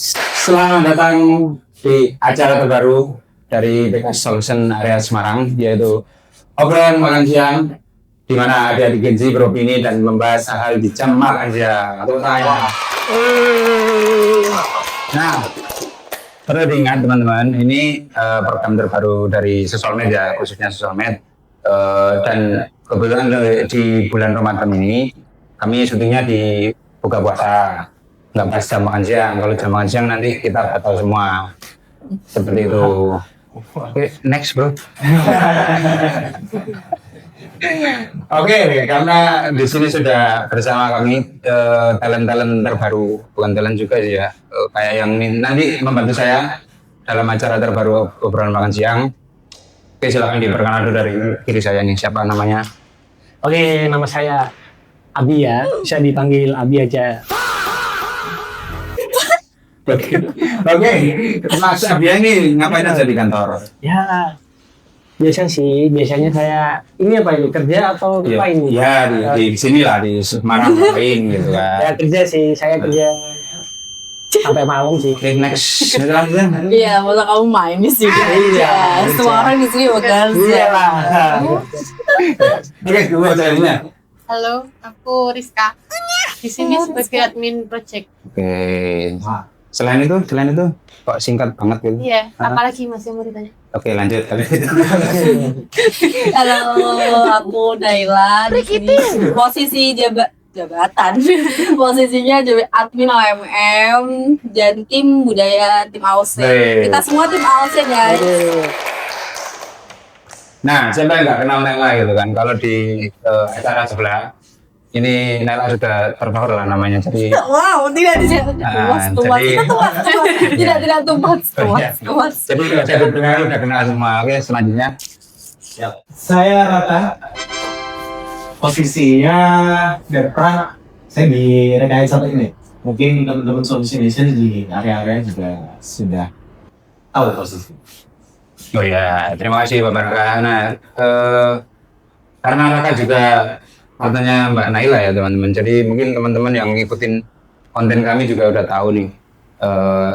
Selamat datang di acara terbaru dari BK Solution Area Semarang, yaitu obrolan makan siang, di mana adik-adik Gen Z beropini dan membahas hal-hal di jam makan siang. Nah, perlu diingat teman-teman, ini program terbaru dari Sosmed ya, khususnya Sosmed. Dan kebetulan di bulan Ramadan ini, kami syutingnya di buka puasa. Nggak pas jam makan siang. Kalau jam makan siang nanti kita batal semua. Seperti itu. Oke, next bro. Oke, karena di sini sudah bersama kami talent-talent terbaru, bukan talent juga sih ya. Kayak yang ini nanti membantu saya dalam acara terbaru obrolan makan siang. Oke, silakan diperkenalkan dulu dari kiri saya nih. Siapa namanya? Oke, nama saya Abi ya. Bisa dipanggil Abi aja. Oke, Mas Abia ini ngapain aja di kantor? Ya, biasanya saya ini apa ini kerja atau apa ini? Ya di sini lah di Semarang ngapain gitu kan? Ya kerja sih, saya kerja sampai malam sih. Oke, next lanjut. Iya, masa kamu main di sini aja. Semua orang di sini bekerja. Iya lah. Oke, dua caranya. Halo, aku Rizka. Di sini sebagai admin project. Oke. Selain itu, kok singkat banget gitu? Iya, apalagi Mas yang mau ditanya? Oke, lanjut. Halo, aku Naila. Di sini posisi jabatan. Posisinya jadi admin OMM dan tim budaya tim AOC. Kita semua tim AOC guys. Nah, siapa yang nggak kenal Naila gitu kan? Kalau di acara sebelah ini Naila sudah terpahur lah namanya, jadi Wow, tidak disebut tuas. jadi- Tidak tuas. jadi kalau saya dengar udah kenal semua. Oke, selanjutnya Saya Rata, posisinya depan saya di rekayasa ini. Mungkin teman-teman solution di area-area juga sudah tahu posisi. oh ya, terima kasih Bapak Raka. Nah, karena Raka juga partnernya Mbak Naila ya teman-teman, jadi mungkin teman-teman yang ngikutin konten kami juga udah tahu nih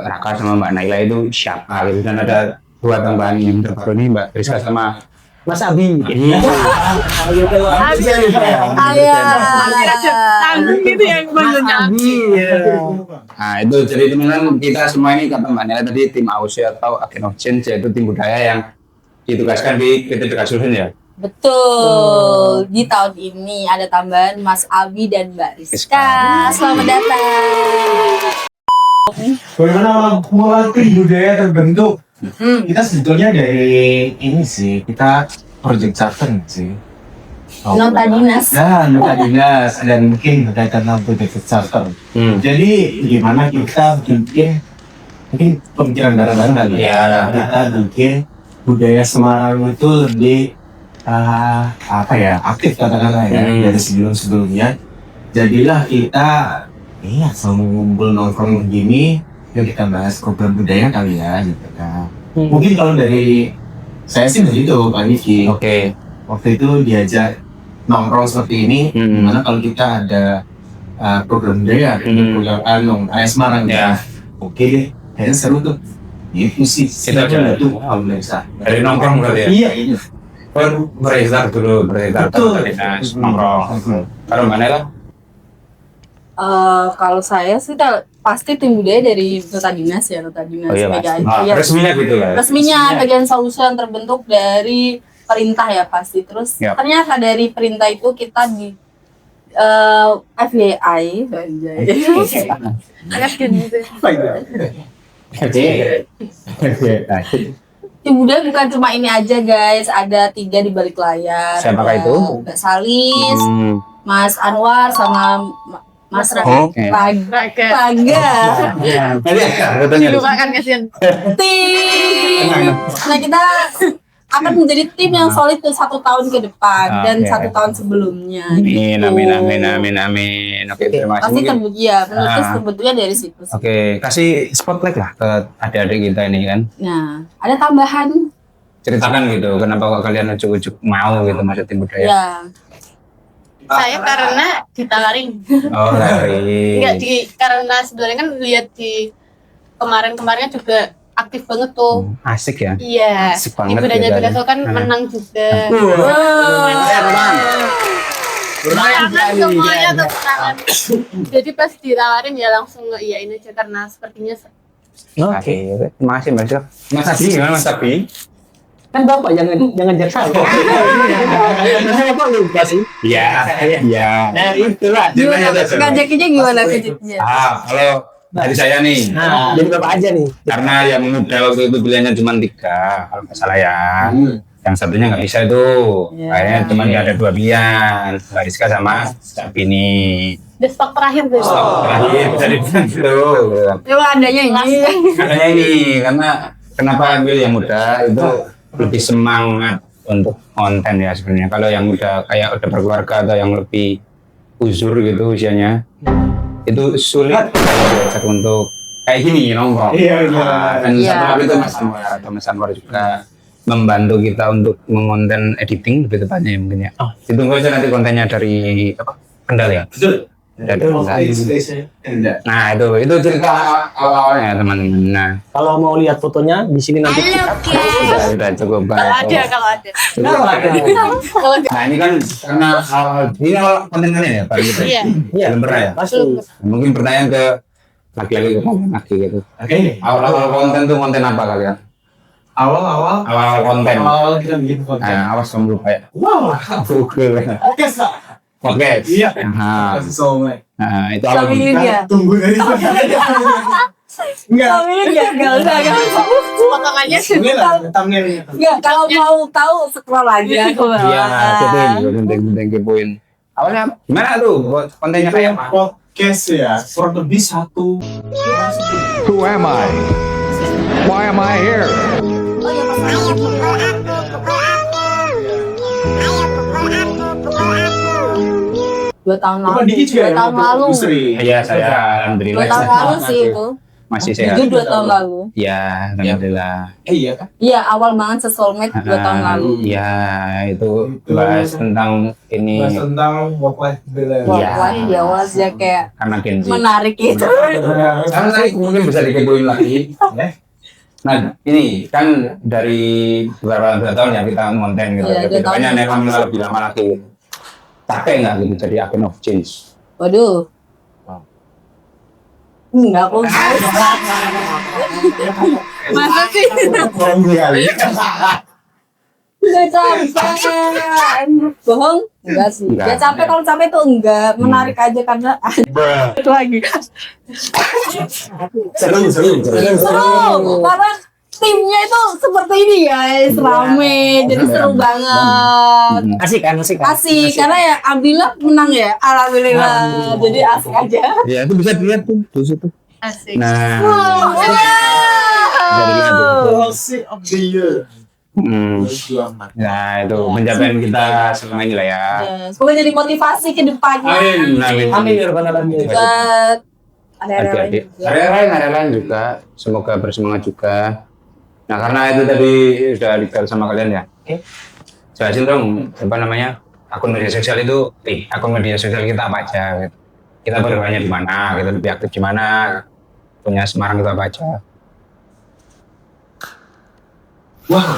Raka sama Mbak Naila itu siapa gitu. Dan ada dua tambahan yang terbaru nih, Mbak Rizka sama Mas Abi. Tanggung gitu yang banyak. nah itu, jadi teman-teman kita semua ini kata Mbak Naila tadi tim AOC atau Agent of Change, yaitu tim budaya yang ditugaskan di PT BK Solution ya. Betul. Di tahun ini ada tambahan Mas Abi dan Mbak Rizka. Selamat datang. Bagaimana mulai tim budaya terbentuk? Kita sebetulnya dari ini sih, kita project charter sih. Nota dinas. Nah, nota dinas dan mungkin berkaitan dengan project charter. Jadi gimana kita mungkin pemikiran bareng-bareng kali ya. Kita bikin budaya Semarang itu lebih aktif katakanlah ya dari sebelumnya. Jadilah kita sama ngumpul nongkrong begini, yuk kita bahas program budaya kali ya gitu kan. Mungkin kalau dari saya sih dari itu Pak Niki. Oke. Waktu itu diajak nongkrong seperti ini, gimana kalau kita ada program budaya, program Semarang ya. Oke deh, kayaknya seru tuh. Itu sih. Kita coba itu alhamdulillah. Dari nongkrong berarti ya? Iya ini. Beredar dulu, Betul. nongkrong. Kalau Mbak Naila? Kalau saya sih pasti tim budaya dari nota dinas ya, nota dinas. Iya. Resminya gitu lah. Resminya bagian solution terbentuk dari perintah ya pasti. Terus Yap. ternyata dari perintah itu kita di FYI tim budaya bukan cuma ini aja guys, ada 3 di balik layar. Siapakah Ada itu? Mbak Salis, Mas Anwar sama Mas Oke. Raga. Dilupakan kasihan. Tim. Nah kita akan menjadi tim yang solid ke 1 tahun ke depan dan Oke. 1 tahun sebelumnya. Amin, gitu. amin. Oke, terima kasih. Pasti terbentuknya Ah. terbentuknya dari situ. Oke, kasih spotlight lah ke adik-adik kita ini kan. Nah, ada tambahan Ceritakan gitu, kenapa kok kalian ujuk-ujuk mau gitu masuk tim budaya? ya. Saya karena ditawarin. Oh, lari. Enggak karena sebenarnya kan lihat di kemarin-kemarinnya juga aktif banget tuh. Asik ya. Iya. Asik banget Ibundanya ya, Bila Soul kan Nah. menang juga. Lumayan Tangan sekali. semuanya tepuk tangan. Jadi pas ditawarin ya langsung ngeiyain aja karena sepertinya Oke. Terima kasih Mbak Sil. Mas Abi gimana Mas Abi? Kan Bapak jangan jaksa. Saya kok lupa sih. Iya. Iya. Nah, itulah. Gimana? Ngajakinya gimana kejadiannya? Kalau dari saya nih, Nah, jadi Bapak aja nih. karena yang muda waktu itu pilihannya cuma 3, kalau nggak salah ya. Yang satunya nggak bisa itu, Ya. akhirnya cuma ada 2 pilihan, Mbak Rizka sama Sabini. udah stok terakhir tuh. Terakhir bisa dibilang gitu. Coba adanya ini. Makanya ini, karena kenapa ambil yang muda itu lebih semangat untuk konten ya sebenarnya. Kalau yang udah kayak udah berkeluarga atau yang lebih uzur gitu usianya, itu sulit kalau diajak untuk kayak gini nongkrong. Iya. Dan Iya. satu lagi itu Mas Anwar atau Mas Anwar juga membantu kita untuk mengonten editing lebih tepatnya ya mungkin ya. Oh. Ditunggu aja nanti kontennya dari apa? Kendal ya. Betul. Dari Kendal. Enggak. Nah itu cerita awal-awalnya teman-teman. Nah Kalau mau lihat fotonya di sini nanti kita. sudah cukup Kalau ada, kalau ada. Kalau ada. Nah ini kan karena ini awal konten kalian ya Pak gitu. Iya. Iya. Belum pernah ya. Pasti. Mungkin pertanyaan ke laki-laki ke konten laki gitu. Oke. Awal-awal konten tuh konten apa kalian? Awal-awal Awal konten. awal kita bikin konten. Nah, awas kamu lupa ya. Wow. Google. Oke, Sa. Oke. Iya. Nah, Kasih soalnya. nah, itu awal. Suami dia. Tunggu dari Enggak. Suami dia enggak usah. Potongannya Thumbnailnya. Enggak, kalau mau tahu scroll aja ke bawah. Iya, kepoin, kepoin. Awalnya gimana tuh kontennya kayak apa? Podcast ya, kurang lebih 1. Who am I? Why am I here? Oh ya pas dua tahun lalu. Dua tahun lalu. Iya, saya alhamdulillah. 2 tahun lalu sih itu. Masih sehat. Jujur 2 tahun lalu. Ya, alhamdulillah. Iya kan? Iya, awal banget sesoulmate 2 tahun lalu. Iya, itu bahas tentang ini Bahas tentang work life balance. Wah, Iya. wah, ya wajah kayak karena Kenji. menarik itu. Karena tadi mungkin bisa dikepoin lagi. Ya. Nah, ini kan dari beberapa tahun ya kita konten gitu. Iya, 2 tahun. Kedepannya memang lebih lama lagi. Capek nggak gitu jadi agent of change? Waduh. Enggak kok. Masa sih? Enggak capek. Bohong? Enggak sih. Enggak. Ya capek, kalau capek tuh enggak. Menarik aja karena itu lagi. Seru. Seru. Karena timnya itu seperti ini guys. Rame. Jadi seru banget. Asik kan, asik kan. Asik. Karena ya alhamdulillah menang ya. Alhamdulillah. Jadi asik aja. Ya itu bisa dilihat tuh di situ. asik. Nah, Wow. Closing of the year. hmm. 2024. Nah itu pencapaian kita selama ini lah ya. Semoga jadi motivasi ke depannya. Amin. Amin ya rabbal alamin. Buat ada-ada lain Adik-adik. juga. Area lain juga. Semoga bersemangat juga. Nah karena itu tadi sudah dibahas sama kalian ya. Oke. Jelasin dong apa namanya akun media sosial itu. Akun media sosial kita apa aja? Gitu. Kita bermainnya di mana? Kita lebih aktif di mana? Punya Semarang itu apa aja? Wow.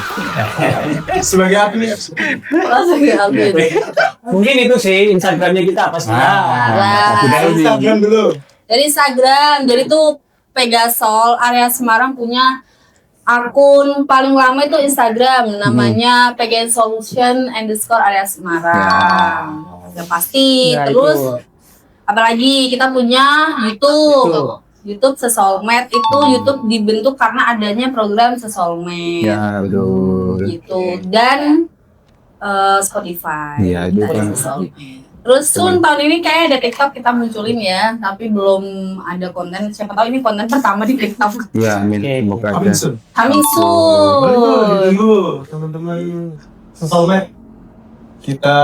Sebagai apa nih? Langsung diambil. Mungkin itu sih Instagramnya kita apa sih? Nah, Instagram dulu. Dari Instagram, jadi tuh Pegasol area Semarang punya akun paling lama itu Instagram, namanya Pegasolution _ area Semarang. Yang pasti. Ya, Terus itu. apalagi kita punya YouTube. YouTube Sesoulmate itu YouTube dibentuk karena adanya program Sesoulmate. Ya betul. Gitu. Dan Spotify. Iya, itu Dari kan. Sesoulmate. Terus soon tahun ini kayak ada TikTok kita munculin ya, tapi belum ada konten. Siapa tahu ini konten pertama di TikTok. Ya amin. Oke. Semoga Amin aja. sun. Coming soon. Ditunggu teman-teman Sesoulmate. Kita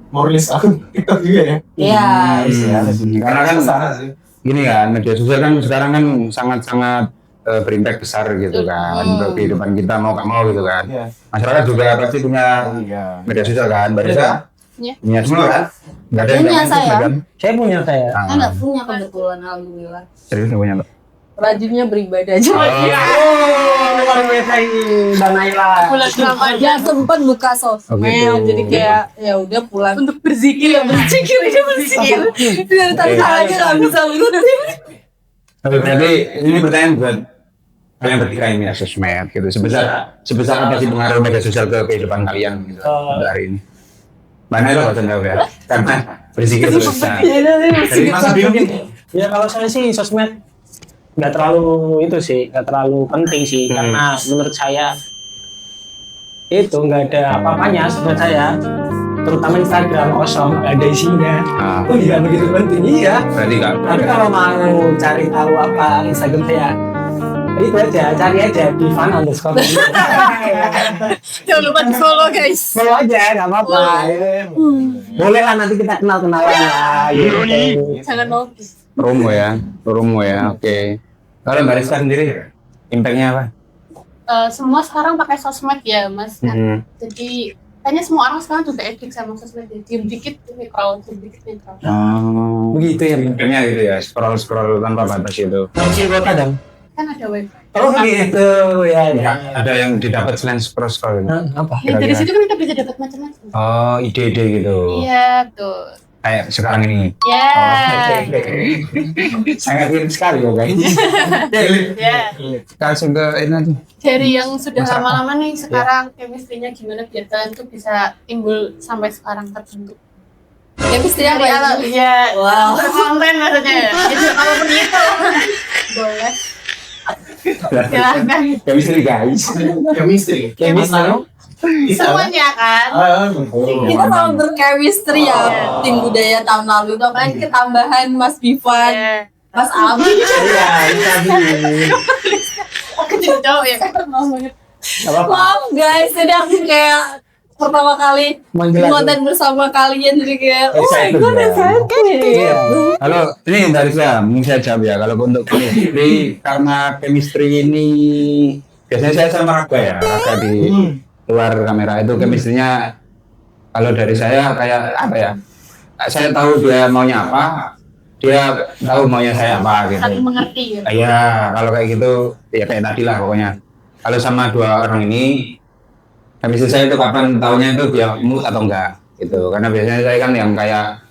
mau rilis akun TikTok juga ya. Iya. Karena kan Sana sih. gini kan media sosial kan sekarang kan sangat-sangat berimpact besar gitu kan untuk kehidupan kita mau nggak mau gitu kan. Iya. Masyarakat juga pasti punya Iya. media sosial kan, Barisa? Punya. Punya semua kan? Nggak ada yang Punya nggak punya saya. kan? Saya punya saya. Saya nggak punya kebetulan, alhamdulillah. Serius nggak punya Mbak? rajinnya beribadah aja. Luar biasa ini Mbak Naila. Bulan Ramadan Dia sempat buka sosmed, jadi kayak ya udah pulang untuk berzikir ya berzikir. dari tadi aja nggak bisa berutin. Tapi berarti ini pertanyaan buat kalian bertiga ini ya sosmed gitu. Sebesar apa sih pengaruh media sosial ke kehidupan kalian gitu hari ini? Mana lo nggak tahu ya? Karena berzikir terus. Jadi masa bingung Ya kalau saya sih sosmed nggak terlalu itu sih, nggak terlalu penting sih, karena menurut saya itu nggak ada apa-apanya menurut saya, terutama Instagram kosong, nggak ada isinya. Oh nggak begitu penting, iya. berarti nggak. Tapi kalau mau cari tahu apa Instagram saya, itu aja, cari aja di fan_. Jangan lupa di follow guys. Follow aja, nggak apa-apa. Boleh lah nanti kita kenal-kenalan lah. Gitu. Jangan notice. Promo ya, oke. Kalau Mbak Rizka sendiri, impact-nya apa? Semua sekarang pakai sosmed ya mas. Jadi kayaknya semua orang sekarang juga edik sama sosmed. Diem dikit crowd, diem dikit crowd. Begitu ya. Impact-nya gitu ya, scroll tanpa batas itu. Masih kok kadang. Kan ada wifi. Oh gitu ya. Ada yang didapat selain scroll. Apa? Ya, dari situ kan kita bisa dapat macam-macam. Oh, ide-ide gitu. Iya tuh. Kayak sekarang ini. Ya. Sangat mirip sekali ya kan? Ya. Langsung ke ini aja. Dari yang sudah lama-lama nih sekarang chemistry-nya gimana biar kalian tuh bisa timbul sampai sekarang terbentuk. Chemistry apa ya? Iya. Wow. Konten maksudnya. Jadi apapun itu. Boleh. Silahkan. Chemistry guys. Chemistry. Semuanya kan. Kita selalu berchemistry ya, tim budaya tahun lalu itu apalagi ketambahan Mas Bifan, Mas Abi. Iya, ini Aku jadi cowok ya. Maaf guys, jadi aku kayak pertama kali konten bersama kalian jadi kayak oh my god, Kalau ini Mbak Rizka, mungkin saya jawab ya. Kalau untuk chemistry, karena chemistry ini biasanya saya sama Raga ya, Raga di luar kamera itu chemistry-nya kalau dari saya kayak apa ya? Saya tahu dia maunya apa, dia tahu maunya saya apa gitu. Saling mengerti ya. Iya, kalau kayak gitu ya kayak tadi lah pokoknya. Kalau sama dua orang ini, chemistry saya itu kapan tahunya itu dia mood atau enggak gitu. Karena biasanya saya kan yang kayak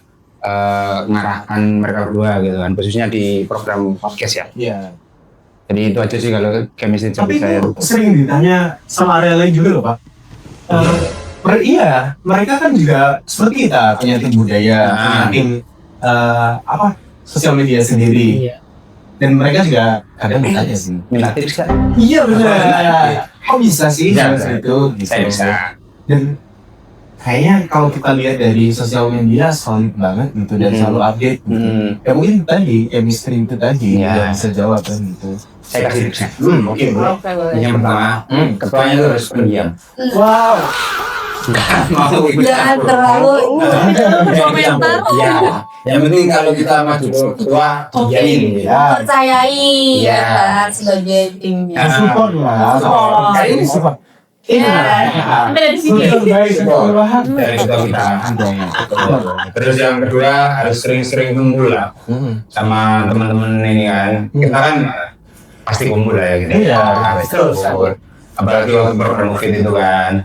ngarahkan mereka berdua gitu kan, khususnya di program podcast ya. Iya. Jadi itu aja sih kalau chemistry Tapi saya. itu sering ditanya sama area lain juga loh Pak. Iya, mereka kan juga seperti kita punya tim budaya, punya tim sosial media sendiri. Iya. Dan mereka juga kadang bertanya sih. Minta tips kan? Iya benar. Kok bisa sih Bisa, seperti itu? Saya bisa. Dan kayaknya kalau kita lihat dari sosial media solid banget gitu dan selalu update gitu. Ya mungkin tadi chemistry itu tadi Iya. yang bisa jawab kan gitu. Saya kasih tipsnya. Oke. Yang pertama, ketuanya itu harus pendiam. Wow. Mau Jangan terlalu komentar, Ya, yang penting kalau kita maju ke ketua, diamin ya. percayai Iya. ya kan sebagai timnya. Support lah. Kayak ini support. Sampai dari sini. Dari ketua kita. Terus yang kedua harus sering-sering kumpul lah sama teman-teman ini kan. Kita kan pasti kumpul lah ya gitu. Iya. Terus apalagi waktu program mungkin itu kan.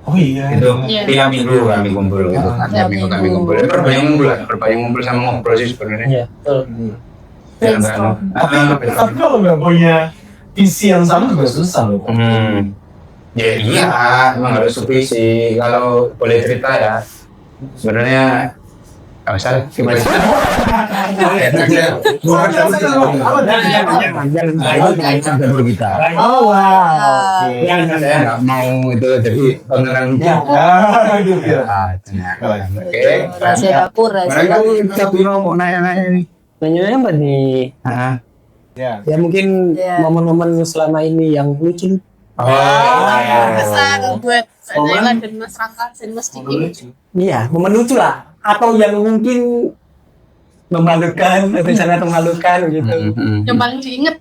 Oh iya. Itu Iya. tiap minggu kami kumpul gitu. Tiap minggu kami kumpul. Berbanyak ngumpul sama ngobrol sih sebenarnya. Iya, betul. Biar nggak anu. Tapi kalau nggak punya visi yang sama juga susah loh. Ya iya, emang harus visi. Kalau boleh cerita ya, sebenarnya nggak usah gimana sih? Itu kita. Oh wow. Saya nggak mau itu jadi tontonan Oke. Rahasia dapur, rahasia Mereka dapur. satu mau nanya-nanya nih. Nanya apa nih? Ya. Ya mungkin Iya. momen-momen selama ini yang lucu. Bisa buat Naila dan Mas Raka dan Mas Diki. Iya, momen lucu lah. Atau yang mungkin memalukan, atau sangat memalukan gitu. Yang paling diinget.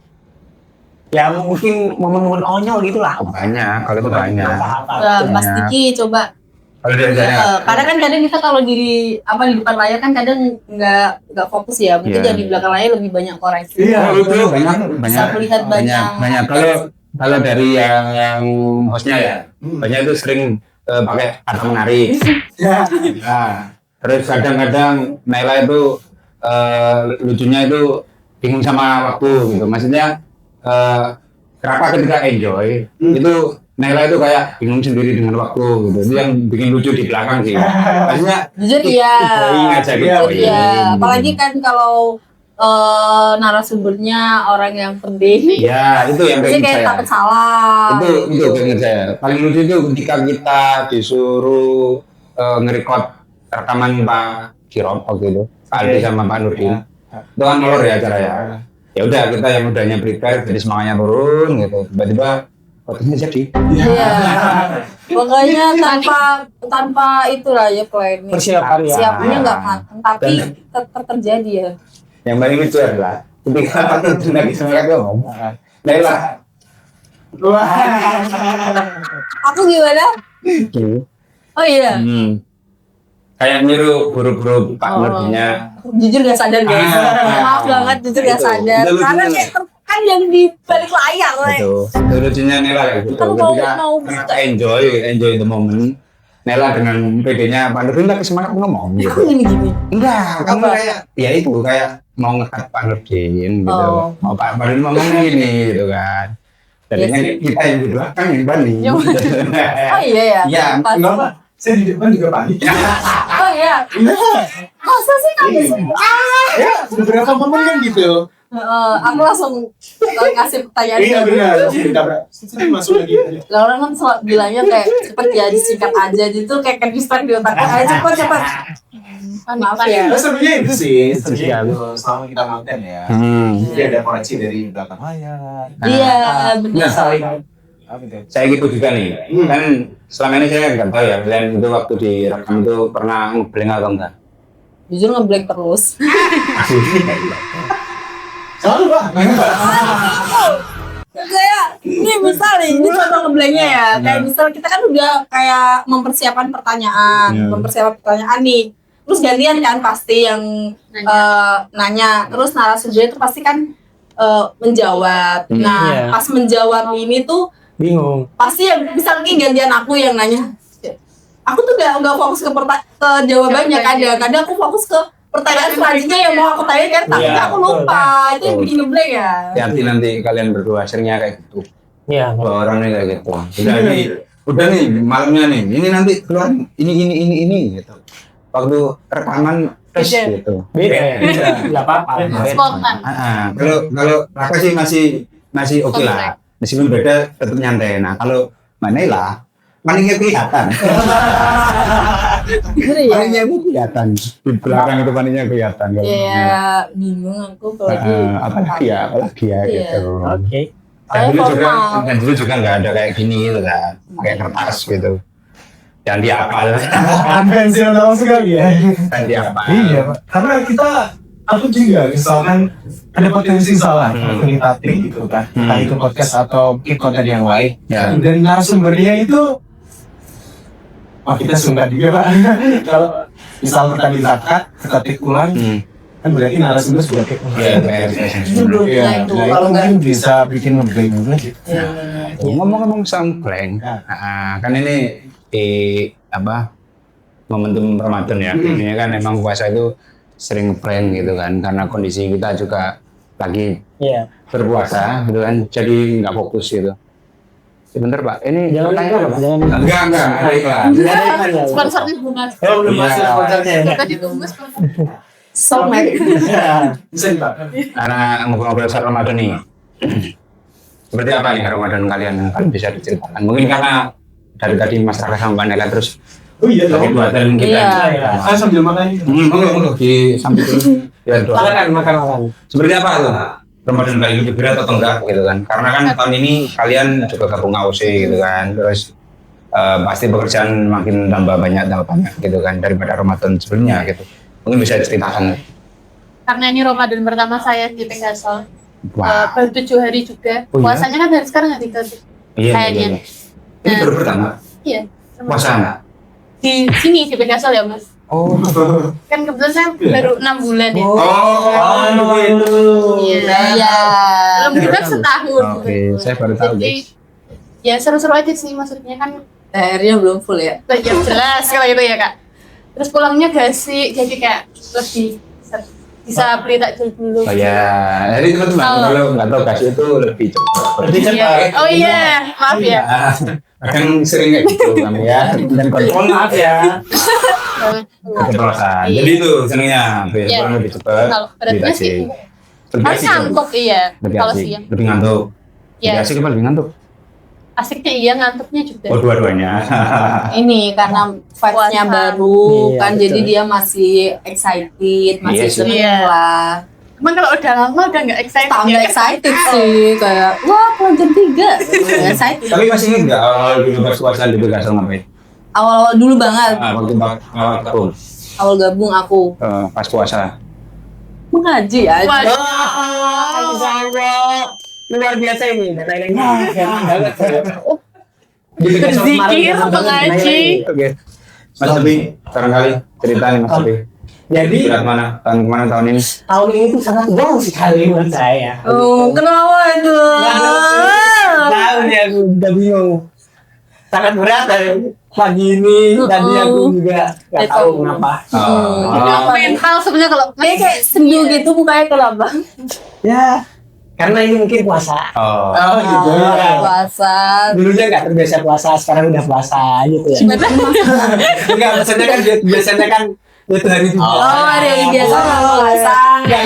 Ya mungkin momen-momen onyol gitu lah. Banyak, kalau itu banyak. Mas Diki coba. Kalau dari saya Karena kan kadang kita kalau di depan layar kan kadang nggak fokus ya. Mungkin Iya. jadi di belakang layar lebih banyak koreksi. Iya, betul banyak Bisa melihat banyak. Kalau dari yang hostnya ya, banyak itu sering pakai kata menarik. Nah, terus kadang-kadang Naila itu lucunya itu bingung sama waktu gitu. Maksudnya kenapa ketika enjoy itu Naila itu kayak bingung sendiri dengan waktu gitu. Itu yang bikin lucu di belakang sih. Maksudnya Jujur iya. going aja gitu. Jujur iya. Apalagi kan kalau narasumbernya orang yang penting. Ya, itu yang Jadi kayak kayak saya. takut salah. Itu keinget saya. Paling lucu itu ketika kita disuruh nge-record rekaman Pak Kirop waktu itu, Pak Aldi sama Pak Nurdin. Itu kan molor ya acara ya. Ya udah kita yang udahnya prepare jadi semangatnya turun gitu. Tiba-tiba fotonya jadi. Iya. Pokoknya tanpa itulah ya planning. Persiapan ya. Siapnya nggak matang, tapi tetap terjadi ya. Yang paling lucu adalah ketika Pak Nurdin lagi sama aku ngomong, Naila, Aku gimana? gitu. Oh iya. Kayak niru buru-buru Pak Nurdinnya. Jujur gak sadar guys. Maaf banget jujur gak Itu. sadar. Itu lucunya. Karena kayak kan yang di balik layar lah. Itu lucunya Nela kayak gitu. Kamu Ketika enjoy the moment. Nela dengan PD-nya Pak Nurdin lagi semangat ngomong gitu. Aku gini. Enggak, kamu Apa? kayak ya itu kayak mau ngekat Pak Nurdin gitu. Oh. Mau Pak Nurdin ngomong gini gitu kan. Jadinya Yes. kita yang di belakang yang banding. Oh iya ya. Iya, Pas. kenapa? Saya di depan juga panik. Oh iya. Masa sih kamu sih? Ya, beberapa momen kan gitu. Aku langsung kasih pertanyaan. Iya benar, langsung ditabrak. Saya masuk lagi. Lah orang kan selalu bilangnya kayak cepet ya disingkat aja gitu kayak kan distract di otakku. Ayo cepet. Maaf ya. Terus sebenarnya itu sih, sebenarnya itu selama kita konten ya. Jadi ada koreksi dari belakang layar. Iya benar. Saling apa itu? Saya gitu juga nih. Kan selama ini saya nggak tahu ya kalian itu waktu direkam itu pernah ngeblank atau enggak? Jujur ngeblank terus. Selalu Pak. Kayak ini misal nih, ini contoh ngeblanknya ya. Kayak misal kita kan udah kayak mempersiapkan pertanyaan nih. Terus gantian kan pasti yang nanya. Terus narasumbernya itu pasti kan menjawab. Nah Iya. pas menjawab ini tuh Bingung. pasti yang misal nih gantian aku yang nanya. Aku tuh nggak fokus ke jawabannya kadang aku fokus ke pertanyaan selanjutnya yang mau aku tanyakan tapi Iya, aku lupa. Itu yang bikin ngeblank ya. Hati-hati nanti kalian berdua seringnya kayak gitu. Iya. Dua orang nih kayak gitu. Udah nih malamnya nih. Ini nanti keluar ini gitu. Waktu rekaman tes Beda. gitu. Beda ya. Enggak apa-apa. Spontan. Kalau Raka sih masih oke lah. Meskipun beda tetap nyantai. Nah kalau Manila paningnya kelihatan. Bener ya? Paningnya itu kelihatan. Di belakang itu paningnya kelihatan. Kalau Ya bingung aku apalagi. apalagi ya Iya. gitu. Oke. Dan dulu juga nggak ada kayak gini gitu kan, kayak kertas gitu. Yang dihafal, Konvensional sekali ya. kan dihafal. Iya Pak. Karena aku juga misalkan ada potensi salah kualitatif gitu kan. Entah itu podcast atau mungkin konten yang lain. Ya. Dan narasumbernya itu kita sungkan juga Pak. Kalau misal pertanyaan kita ketik ulang, kan berarti narasumber sudah ketik ulang. Iya, Judulnya Iya, itu nah, kalau itu nggak. mungkin bisa bikin ngeblank juga gitu. Ngomong-ngomong sound blank, kan ini momentum Ramadan ya. Ini kan emang puasa itu sering prank gitu kan, karena kondisi kita juga lagi Iya. berpuasa gitu kan, jadi nggak fokus gitu. Sebentar Pak, ini Jangan tanya iklan, apa? jangan. Enggak, ada iklan. Sponsornya bunga. Oh, belum Iya. masuk kontennya. Kita ditunggu sponsor. Soulmate. Bisa nih Pak. Karena ngobrol-ngobrol soal Ramadan nih. Seperti apa nih Ramadan kalian bisa diceritakan? Mungkin karena dari tadi Mas Raka sama Mbak Nela terus Oh iya dari dong. buatan kita. Iya. Ah, sambil makan. Monggo di samping dulu. Ya, doa. Makan. Seperti apa tuh? Ramadan kali ini berat atau enggak gitu kan? Karena kan tahun ini kalian juga gabung AOC gitu kan. Terus pasti pekerjaan makin tambah banyak gitu kan daripada Ramadan sebelumnya gitu. Mungkin bisa diceritakan. Karena ini Ramadan pertama saya di Pegasol. Wah. Baru 7 hari juga. Oh, iya? Puasanya kan dari sekarang nggak tinggal. Iya, kayaknya. iya. Ini baru pertama Iya. puasa enggak? di sini di Pegasol ya Mas. Oh. Kan kebetulan saya baru 6 bulan ya. gitu. Iya. Belum genap setahun. Oke, saya baru tahu Jadi guys. ya seru-seru aja sih, maksudnya kan THR-nya belum full ya. ya jelas kalau itu ya Kak. Terus pulangnya gasik, jadi kayak lebih bisa beli takjil dulu. Oh ya, jadi teman-teman kalau nggak tahu kasih itu lebih cepat. Lebih cepat. Iya. Oh iya, maaf ya. Kadang sering kayak gitu kami ya. Dan kontrol Maaf ya. keceplosan. Iya. Jadi itu senangnya, Iya. pulang lebih cepat. Kalau beratnya lebih sih asik. Lebih kan asik, ngantuk iya lebih kalau asik. siang. Lebih ngantuk. Iya. Lebih asik apa lebih ngantuk? Asiknya iya, ngantuknya juga. Oh dua-duanya. Ini karena vibes-nya Puasa. baru Iya, kan, betul. jadi dia masih excited, masih Iya sih. seneng Iya. lah. Cuman kalau udah lama udah nggak excited. Tambah ya. excited sih, kayak wah kelas jam 3 excited. Tapi masih ingat nggak awal dulu pas puasa di Pegasol ngapain? Awal-awal dulu banget, Waktu awal gabung, awal gabung aku pas puasa. mengaji ya. Wah, Luar biasa ini, dan lain-lainnya. Di Pegasol Berzikir, mengaji. Oke. Mas Abi, barangkali cerita nih Mas Abi. Jadi Berat mana? Tahun kemana tahun ini? tahun ini tuh sangat wow sekali menurut saya. Oh, kenapa itu? Tahu ya, aku udah bingung. Sangat berat dari pagi ini. Tadi aku juga nggak tahu kenapa. Oh. mental sebenarnya kalau Dia kayak sendu gitu mukanya, kenapa? Ya, karena ini mungkin puasa. Oh. Oh gitu. Puasa. Dulunya nggak terbiasa puasa, sekarang udah puasa gitu ya. Enggak, maksudnya kan biasanya kan itu hari juga. Oh, ada yang biasa puasa.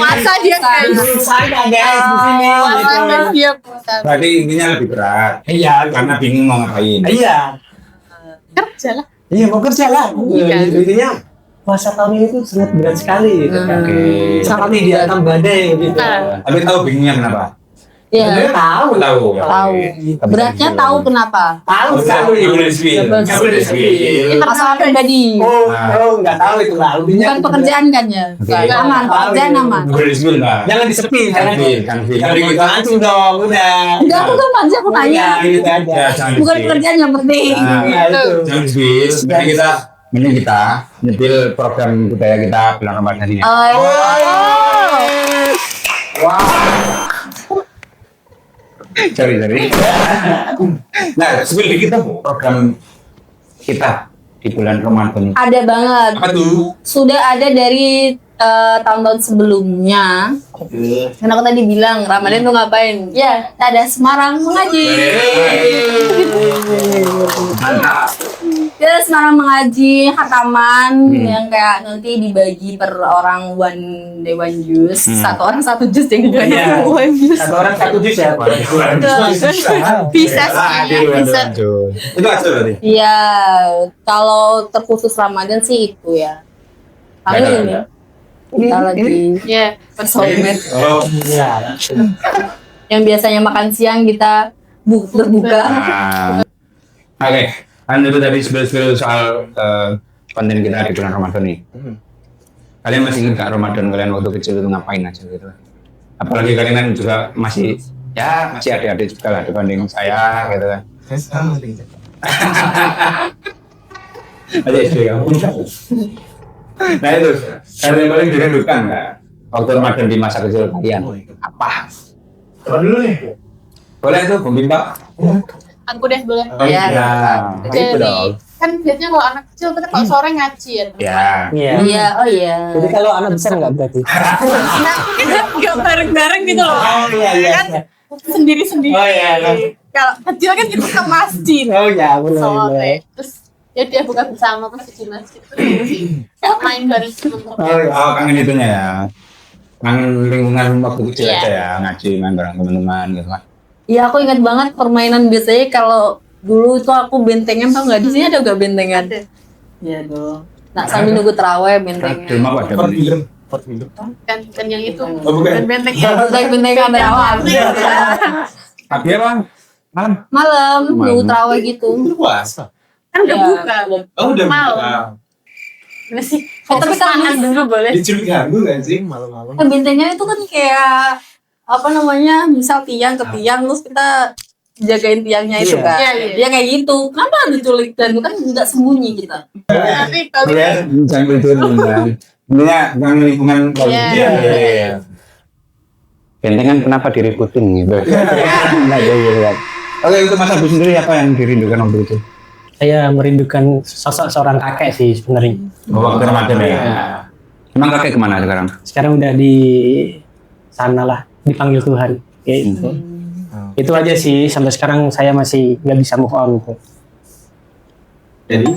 Masa dia kayak Santai guys di sini. puasa gitu. dan dia puasa. Berarti intinya lebih berat. Iya, Karena bingung mau ngapain. iya, Kerja lah. iya mau kerja lah. Iya. Intinya puasa tahun ini tuh sangat berat sekali gitu kan. Oke. Seperti dia akan badai gitu. Ah. Tapi tahu bingungnya kenapa? Iya, Tahu. Tahu. tahu. Beratnya tahu kenapa? Tahu Nggak sekali. boleh di-spill. Nggak boleh di-spill. Masalah pribadi. Oh, nggak tahu itu lah. Bukan pekerjaan kan ya? Oke. Aman, pekerjaan aman. Nggak boleh di-spill, Mbak. Jangan disepi, jangan Kan-spill, kan-spill. Jangan Jadi kita langsung dong, udah. Enggak, aku kan manja, aku nanya. Udah, gitu aja. ya, jangan Bukan di-spill. pekerjaan yang penting. Nah, Nah, itu. jangan di-spill. Jadi kita mending kita nyetil program budaya kita bulan Ramadan ini. Sorry. Nah, spill dikit dong program kita di bulan Ramadan. Ada banget. Apa tuh? Sudah ada dari tahun-tahun sebelumnya. Karena aku tadi bilang Ramadan tuh ngapain? Ya, ada Semarang mengaji. Mantap. Kita Semarang mengaji hataman yang kayak nanti dibagi per orang one day one jus. Satu orang satu jus yang kedua Iya. one jus. Satu orang satu jus ya. Bisa sih, bisa. Itu aja berarti. Iya, kalau terkhusus Ramadan sih itu ya. Kami Ada, ini ada. kita lagi Ya, bersolmed. Oh. Iya. Yang biasanya makan siang kita berbuka. Nah. Oke, kan itu tadi spill soal konten kita di bulan Ramadan nih. Kalian masih ingat gak Ramadan kalian waktu kecil itu ngapain aja gitu? Apalagi kalian kan juga masih adik-adik juga lah dibanding saya gitu kan. Aja SD kamu. Nah itu, kalian yang paling dirindukan nggak? Waktu Ramadan di masa kecil kalian apa? Coba dulu nih. Boleh tuh, Bung Bimba? Aku deh boleh. Oh Ya. iya, itu Dari dong. kan biasanya kalau anak kecil kita kalau sore ngaji ya. Ya. Iya. Iya, oh iya. Jadi kalau anak besar nggak berarti? Nah, kita nggak bareng-bareng gitu loh. Oh iya iya. Kan sendiri-sendiri. Oh, iya. Kalau kecil kan kita ke masjid. Oh iya, boleh boleh. Sore. Terus ya dia buka bersama pas di masjid. Terus main bareng teman-teman. Oh iya. Oh, kangen itunya ya. Kangen lingkungan waktu kecil Iya. aja ya, ngaji main bareng teman-teman gitu kan. Iya, aku ingat banget permainan biasanya kalau dulu tuh aku bentengan, tau nggak? Di sini ada nggak bentengan? Ada. Iya dong. Nah, sambil nunggu terawih Film bentengan. apa ada? Kan yang itu. Oh, bukan. Dan benteng. Bentengan berawal. Pagi apa? Malam? Malam nunggu terawih gitu. Puasa. Kan udah Iya. buka. Oh udah Malam. buka. Gimana sih? Tapi kan Makan dulu boleh. Diculik ganggu gak sih malam-malam? Bentengan itu kan kayak apa namanya? Misal tiang ke tiang terus kita jagain tiangnya itu Iya. kan. Iya. Dia kayak gitu. Kenapa diculik dan kan nggak sembunyi kita. Tapi kalau Ya, jangan itu kan. Intinya jangan lingkungan Iya. Iya. Benteng kan kenapa dirikutin gitu. Nah, ya. Oke, itu Mas Agus sendiri apa yang dirindukan waktu itu? Saya merindukan sosok seorang kakek sih sebenarnya. Waktu Ramadan ya. Emang kakek kemana sekarang? Sekarang udah di sana lah, dipanggil Tuhan. Gitu. Itu aja sih, sampai sekarang saya masih nggak bisa move on. Jadi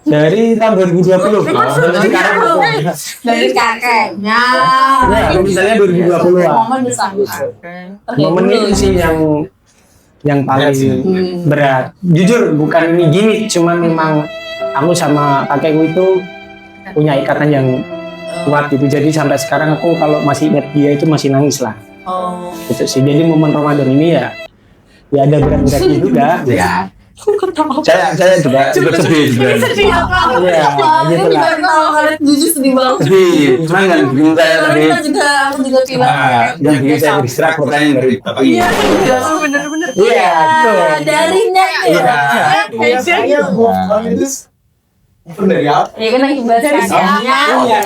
Dari tahun 2020. Sampai sekarang. Dari kakeknya. Ya, kalau misalnya 2020 lah. Momen bersama. Momen itu sih yang paling berat. Jujur bukan ini gimmick, cuman memang aku sama kakekku itu punya ikatan yang kuat gitu. Jadi sampai sekarang aku kalau masih ingat dia itu masih nangis lah. Oh. Gitu sih. Jadi momen Ramadan ini ya ada berat-beratnya juga. Ya. Saya juga sedih sebenarnya. Sedih apa? Iya, gitu lah. Kalau kalian jujur sedih banget. Sedih, cuman yang bikin saya tadi Aku juga pilih. yang bikin saya beristirahat pertanyaan dari Bapak ini. Iya, bener-bener. Iya, betul. Dari net ya. Iya, saya bukan itu dari apa? Ya kan lagi bahas kasihannya. Iya.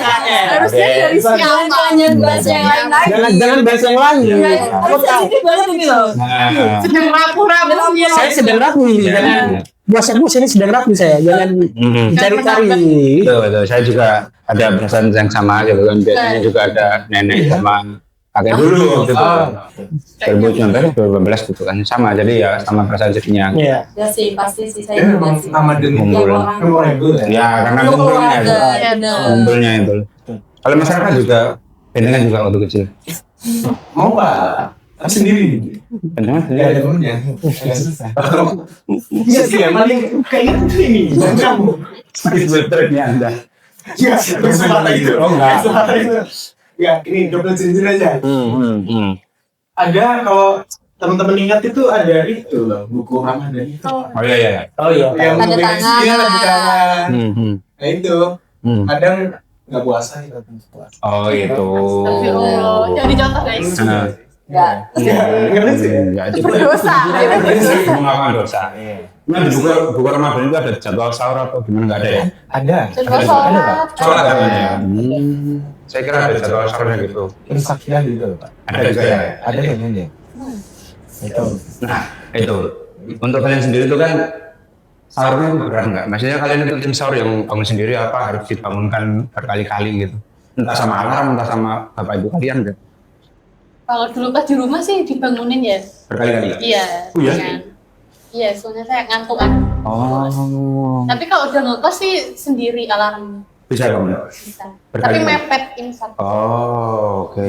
Harusnya dari siapa banyak bahas yang lain lagi. Jangan bahas yang lain. Ya, harusnya sedih banget ini loh. Nah, sedang rapuh-rapuh. Saya sedang rapuh ini, jangan puasa ini sedang rapuh saya, jangan cari-cari. betul. Saya juga ada perasaan yang sama gitu kan. Biasanya juga ada nenek sama kakek dulu gitu. 2019 gitu kan sama. Jadi ya sama perasaan sedihnya. Iya. Ya sih, pasti sih saya juga sih. Sama dengan Ngumpul. Orang Ya karena kumpulnya itu. keluarga, bener. Kumpulnya itu. Kalau masyarakat juga bentengan juga waktu kecil. mau pak sendiri. Bentengan Gak ada temennya. Agak susah. Iya sih, emang yang kayak gitu ini. Dan kamu. Triknya Anda. Iya, kesempatan itu. Oh, enggak. Kesempatan itu. Ya, ini double cincin aja. Ada kalau teman-teman ingat itu ada itu loh, buku Ramadan itu. Oh iya. Oh iya. Yang Tanda memegang tangan. sekian tanda tangan. Hmm. Nah itu, kadang nggak puasa, kita puasa. Oh itu. Astagfirullah. Jangan dicontoh guys. Nah, Enggak. Iya, ngerti sih. enggak itu Berdosa. melakukan dosa. Nah di buku Ramadan itu ada jadwal sahur atau gimana nggak ada ya? Ada. Jadwal sholat. Sholat katanya. Saya kira ada jadwal sahurnya gitu. Insakiah gitu loh, Pak. Ada juga ya. Ada kayaknya. Itu. Nah itu untuk kalian sendiri itu kan sahurnya itu berat nggak? Maksudnya kalian itu tim sahur yang bangun sendiri apa harus dibangunkan berkali-kali gitu? Entah sama alarm, entah sama bapak ibu kalian kan? Kalau dulu pas di rumah sih dibangunin ya. Berkali-kali. Iya. Oh, iya? dengan- Iya, soalnya saya ngantuk kan. Oh. Tapi kalau udah ngekos sih sendiri alarm Bisa kamu? bisa. Tapi Berkali-kali. mepet imsak. Oh oke.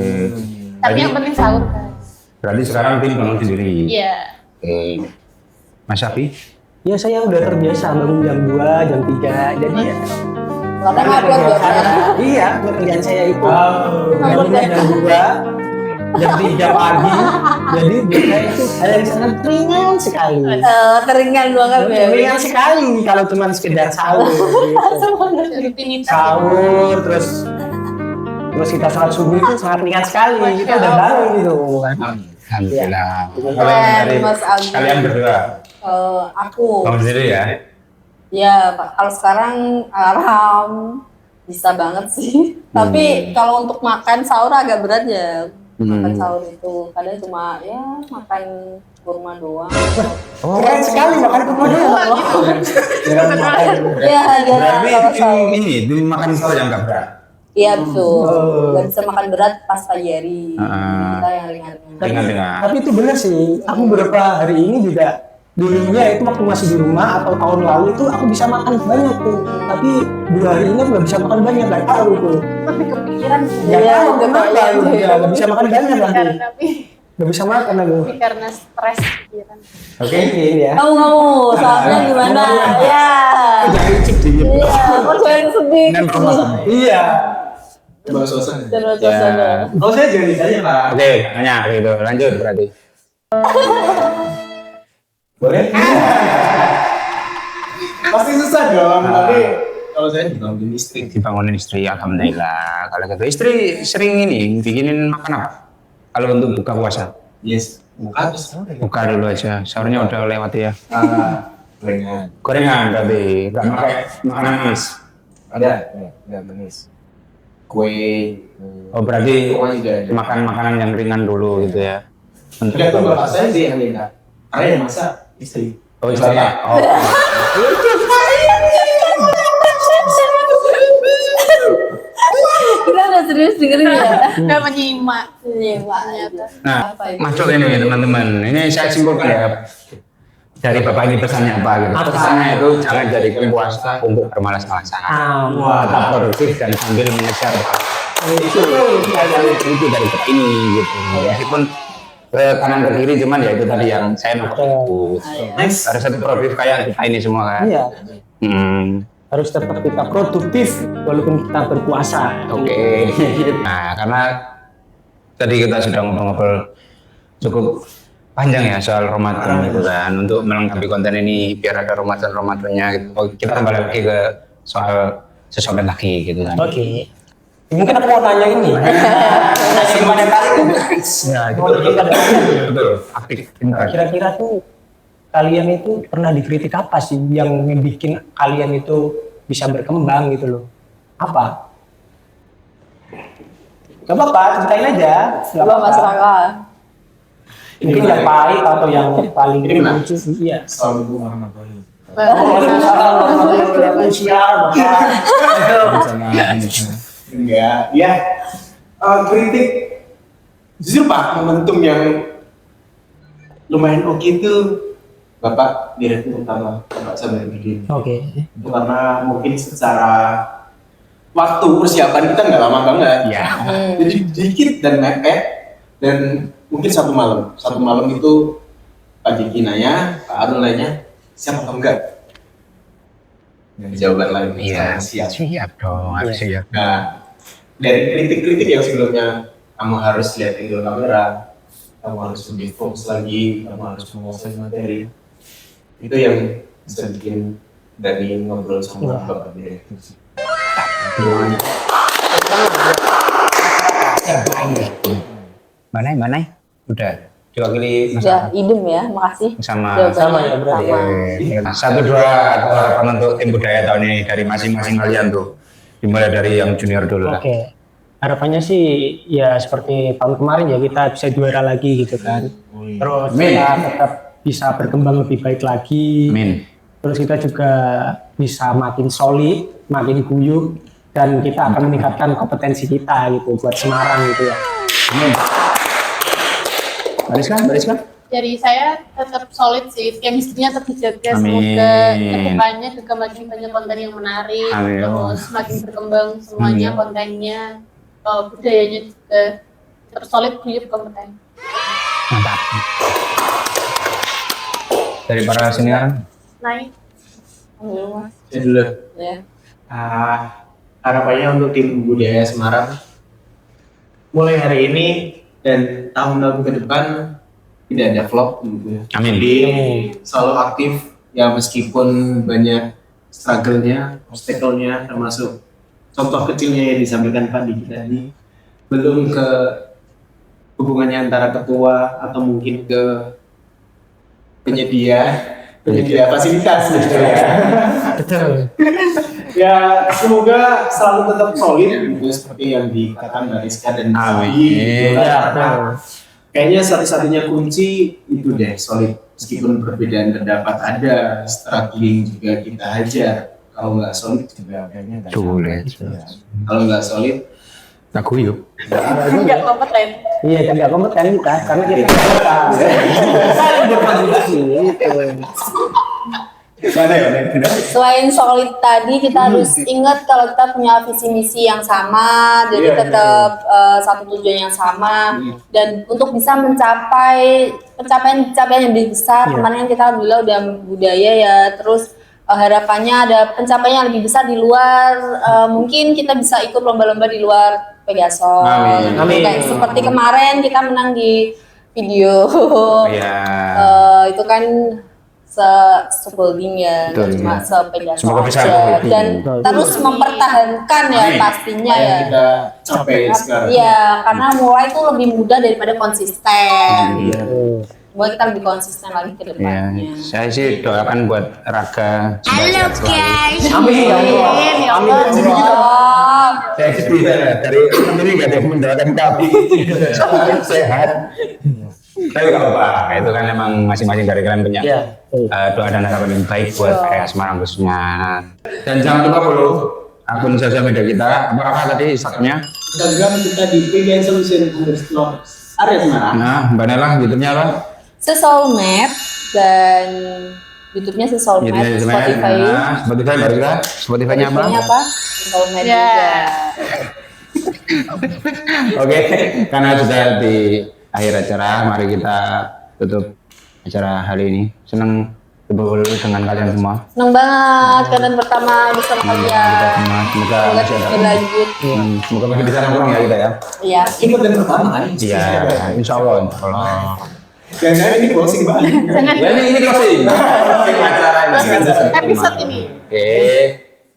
Tapi Jadi- yang penting sahur guys. Berarti sekarang tim bangun sendiri. Iya. Oke. Mas Syafi? Ya saya udah terbiasa bangun jam 2, jam 3. Jadi ya Karena upload biasa. iya, pekerjaan saya itu Oh. bangun jam 2, jam 3 pagi. Jadi buat saya itu hal yang sangat ringan sekali. Keringan banget ya. Ringan sekali kalau cuma sekedar sahur gitu. Rutinitas. Sahur terus kita sholat subuh itu sangat ringan sekali. Kita udah bangun gitu kan. Alhamdulillah. Keren, Mas Agus. Kalian berdua Aku. bangun sendiri ya? Ya, Pak. Kalau sekarang alarm bisa banget sih. Tapi kalau untuk makan sahur agak berat ya. Makan sahur itu kadang cuma ya makan kurma doang. Keren sekali makan kurma doang. Jangan makan. Ya, Berarti kalau tim sahur. ini tim makan sahur yang nggak berat. Iya betul. Gak bisa makan berat pas pagi hari. Ah. Kita yang ringan-ringan. Dengan Tapi itu benar sih. Aku beberapa hari ini juga dulunya itu waktu masih di rumah atau tahun lalu itu aku bisa makan banyak tuh. Tapi 2 hari ini aku nggak bisa makan banyak, nggak tahu tuh. Tapi kepikiran sih. Nggak Iya, tahu nggak kenapa tahu, aku iya. nggak bisa makan banyak aku. Tapi Nggak bisa makan aku. karena stres pikiran. Oke, ini ya. Kamu soalnya gimana? Ya. Iya, kok jangan sedih. Iya. Coba suasana. Jangan suasana. Oh, saya jadi saya, Pak. Oke, tanya gitu. Lanjut berarti. Boleh? Pasti susah dong, tapi kalau saya dibangunin istri. Dibangunin istri, alhamdulillah. Kalau gitu istri sering ini bikinin makan apa? Kalau untuk buka puasa. Yes, Buka terus Buka dulu aja. Sahurnya udah lewat ya. gorengan. Gorengan berarti. Gak pakai makanan manis. Ada manis. Kue. Oh berarti Pokoknya juga ada. makan makanan yang ringan dulu gitu ya. Untuk Tergantung bapak saya sih yang minta. Karena yang masak istri. Oh istrinya. Oh. Kita udah serius dengerin ya. Udah menyimak. Nyimak. Nah, Apa ini? masuk ini teman-teman. Ini saya simpulkan ya. Dari Bapak ini pesannya apa gitu? Apa? Pesannya itu jangan jadikan puasa untuk bermalas-malasan. Wah, Tetap produktif dan sambil mengejar. Itu dari kita ini gitu. Meskipun ke kanan ke kiri cuman ya itu tadi yang saya fokus. Next. Ada satu produktif kayak kita ini semua kan. iya. Hmm. Harus tetap kita produktif walaupun kita berpuasa. Oke. Nah, karena tadi kita sudah ngobrol-ngobrol cukup panjang ya soal Ramadan gitu kan. Untuk melengkapi konten ini biar ada Ramadan-Ramadannya gitu. Oh, kita kembali lagi ke soal sesuatu lagi gitu kan. Oke. Mungkin aku mau tanya ini. Gimana kalian? Ya, Mau kita ada betul. Aktif. kira-kira tuh kalian itu pernah dikritik apa sih yang bikin kalian itu bisa berkembang gitu loh? Apa? Gak apa-apa, ceritain aja. Gak Coba Mas Raka. Mungkin yang pahit atau yang paling Ini benar. lucu. Iya. Assalamualaikum warahmatullahi Enggak, ya. Kritik jujur Pak, momentum yang lumayan oke itu Bapak direktur utama Bapak Sabar Budi. Oke. Itu karena mungkin secara waktu persiapan kita nggak lama banget. Ya. Jadi dikit dan mepet dan mungkin satu malam itu Pak Diki nanya, Pak Arul nanya, siap atau enggak? Dan jawaban lain Iya, siap. siap dong, harus siap. Nah, dari kritik-kritik yang sebelumnya kamu harus lihat angle kamera, kamu harus lebih fokus lagi, kamu harus menguasai materi. Itu yang bisa bikin dari ngobrol sama Bapak Direktur. Mana? Udah. Diwakili Mas Udah idem ya, makasih. sama Jawabannya. sama ya, berarti. Sama. Satu dua harapan untuk tim budaya tahun ini dari masing-masing kalian tuh. Dimulai dari yang junior dulu lah. Oke. Harapannya sih ya seperti tahun kemarin ya kita bisa juara lagi gitu kan. Terus Amin. kita tetap bisa berkembang lebih baik lagi. Amin. Terus kita juga bisa makin solid, makin guyup, dan kita akan meningkatkan kompetensi kita gitu buat Semarang gitu ya. Amin. Bariska? Dari saya tetap solid sih, chemistry-nya tetap dijaga. Amin. Semoga kedepannya juga makin banyak konten yang menarik, Amin. terus makin berkembang semuanya Amin. kontennya, budayanya juga tetap solid, guyup, kompeten. Mantap. Dari para senior, Naik. Mas. Saya dulu. Ya. Harapannya untuk tim budaya Semarang mulai hari ini dan tahun-tahun ke depan tidak ada vlog gitu ya. Amin. Jadi selalu aktif ya meskipun banyak struggle-nya, obstacle-nya termasuk contoh kecilnya yang disampaikan Pak Diki tadi belum ke hubungannya antara ketua atau mungkin ke penyedia fasilitas gitu ya. Betul. Ya semoga selalu tetap solid gitu seperti yang dikatakan Mbak Rizka dan Amin. Abi, gitu kan. Ya, Karena kayaknya satu-satunya kunci itu deh solid meskipun perbedaan pendapat ada, struggling juga kita hajar. Kalau nggak solid juga kayaknya nggak Sulit. sampai. Kalau nggak solid tak guyup. Nggak kompeten. Iya, dan nggak kompeten kita karena kita saling berkontribusi gitu. mana ya? Selain solid tadi, kita harus ingat kalau kita punya visi misi yang sama, jadi tetap satu tujuan yang sama, dan untuk bisa mencapai pencapaian yang lebih besar. Kemarin kita alhamdulillah udah budaya ya, terus harapannya ada pencapaian yang lebih besar di luar. Mungkin kita bisa ikut lomba-lomba di luar Pegaso. Amin. Amin. Kayak seperti kemarin kita menang di video. Iya. Itu kan se-holding ya, nggak Betul, cuma iya. sepegang Semoga bisa aja. holding. Dan terus mempertahankan ya pastinya Yang ya. kita capai sekarang. Iya, karena mulai itu lebih mudah daripada konsisten. Iya. Buat kita lebih konsisten lagi ke Ya, depannya. saya sih doakan buat Raga sehat selalu. Amin. Amin, ya Allah. Oh, Saya sedih dari ini nggak ada yang mendoakan kami sehat. Tapi nggak apa-apa, itu kan emang masing-masing dari kalian punya Iya. doa dan harapan yang baik buat PS Semarang khususnya. Dan jangan lupa follow akun sosial media kita. Apa tadi Instagramnya? Instagram kita di PGN Solution area Semarang. Nah, Mbak Nela, YouTube-nya apa? Sesoulmate dan YouTube-nya Sesoulmate, YouTube-nya Spotify. Nah, Spotify baru kita. Spotify-nya apa? Spotify-nya apa? Sesoulmate Ya. juga. Oke, karena sudah di akhir acara, mari kita tutup acara hari ini. Senang berkumpul dengan kalian semua. Seneng banget konten pertama bersama Kita kalian. semua semoga Semoga masih terus ada. berlanjut. Semoga masih bisa nongkrong ya kita ya. Iya. Ini konten pertama kan? Iya, insya Allah. Insya Allah. Jangan ini closing banget. Ya ini closing. Closing acara ini. Episode ini. Oke.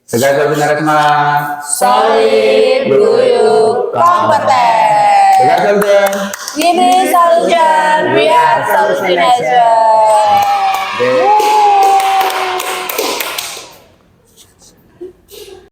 Segala sebenarnya Semarang. Solid, guyup, kompeten. Segala sebenarnya. Gini solution, we are solution aja.